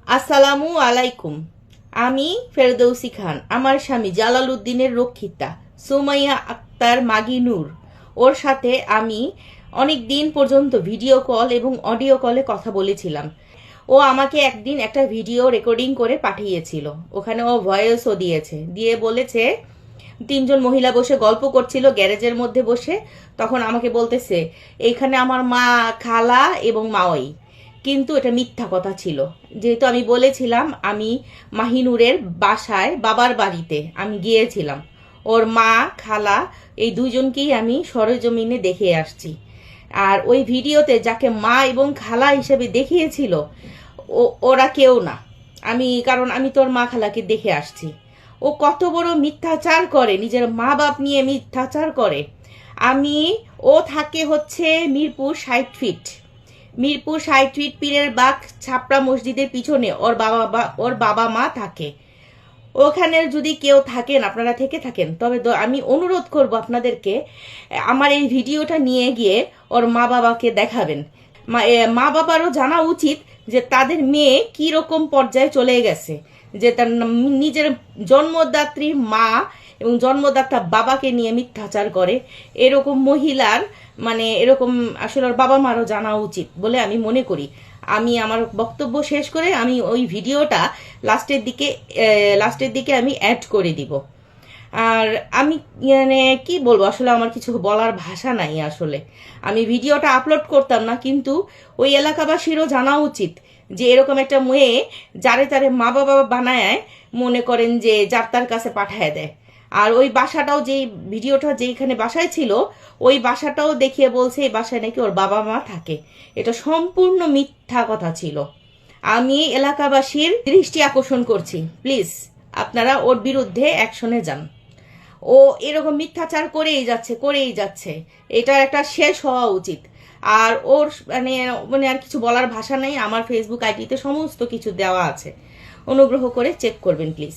আসসালামু আলাইকুম। আমি ফেরদৌসী খান। আমার স্বামী জালালউদ্দিনের রক্ষিতা সুমাইয়া আক্তার মাগি নূর, ওর সাথে আমি অনেক দিন পর্যন্ত ভিডিও কল এবং অডিও কলে কথা বলেছিলাম। ও আমাকে একদিন একটা ভিডিও রেকর্ডিং করে পাঠিয়েছিল। ওখানে ও ভয়েসও দিয়েছে, দিয়ে বলেছে তিনজন মহিলা বসে গল্প করছিল গ্যারেজের মধ্যে বসে। তখন আমাকে বলতেছে এইখানে আমার মা, খালা এবং মাওই। কিন্তু এটা মিথ্যা কথা ছিল, যেহেতু আমি বলেছিলাম আমি মাহিনুরের বাসায় বাবার বাড়িতে আমি গিয়েছিলাম। ওর মা, খালা এই দুইজনকেই আমি সরেজমিনে দেখে আসছি। আর ওই ভিডিওতে যাকে মা এবং খালা হিসেবে দেখিয়েছিল ওরা কেউ না। কারণ আমি তোর মা খালাকে দেখে আসছি। ও কত বড় মিথ্যাচার করে, নিজের মা বাপ নিয়ে মিথ্যাচার করে। ও থাকে হচ্ছে মিরপুর 60 ফিট পীরের বাগ ছাপড়া মসজিদের পিছনে ওর বাবা মা থাকে। ওখানে যদি কেউ থাকেন, আপনারা থেকে থাকেন, তবে আমি অনুরোধ করব আপনাদেরকে আমার এই ভিডিওটা নিয়ে গিয়ে ওর মা বাবাকে দেখাবেন। মা বাবারও জানা উচিত যে তাদের মেয়ে কি রকম পর্যায়ে চলে গেছে, যে তার নিজের জন্মদাত্রী মা এবং জন্মদাতা বাবাকে নিয়ে মিথ্যাচার করে। এরকম মহিলার এরকম আসলে ওর বাবা মারও জানা উচিত বলে আমি মনে করি। আমি আমার বক্তব্য শেষ করে আমি ওই ভিডিওটা লাস্টের দিকে আমি অ্যাড করে দিব। আর আমি কি বলবো, আসলে আমার কিছু বলার ভাষা নাই। আসলে আমি ভিডিওটা আপলোড করতাম না, কিন্তু ওই এলাকাবাসীরও জানা উচিত যে এরকম একটা মেয়ে যারে তারে মা বাবা বানায়, মনে করেন যে যার তার কাছে পাঠায় দেয়। আর ওই বাসাটাও, যেই ভিডিওটা যেইখানে বাসায় ছিল, ওই বাসাটাও দেখিয়ে বলছে এই বাসায় নাকি ওর বাবা মা থাকে। এটা সম্পূর্ণ মিথ্যা কথা ছিল। আমি এলাকাবাসীর দৃষ্টি আকর্ষণ করছি, প্লিজ আপনারা ওর বিরুদ্ধে অ্যাকশনে যান। ও এরকম মিথ্যাচার করেই যাচ্ছে। এটার একটা শেষ হওয়া উচিত। আর ওর আর কিছু বলার ভাষা নেই। আমার ফেসবুক আইডিতে সমস্ত কিছু দেওয়া আছে, অনুগ্রহ করে চেক করবেন প্লিজ।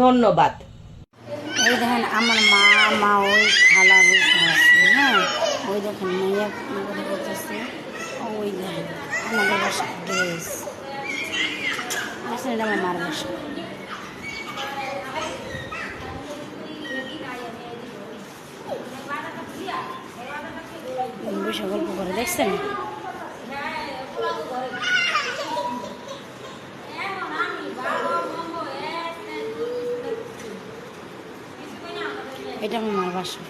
ধন্যবাদ। এই দেখেন আমার মা ওই খালা বসে আছে, হ্যাঁ, ওই দেখেন মেয়ে কথা বলতেছে। ওই দেখেন আমাদের বাসা ড্রেস, এটা আমার মার বাসা। বসে গল্প করে দেখছেন। এটা আমার মার বাসা।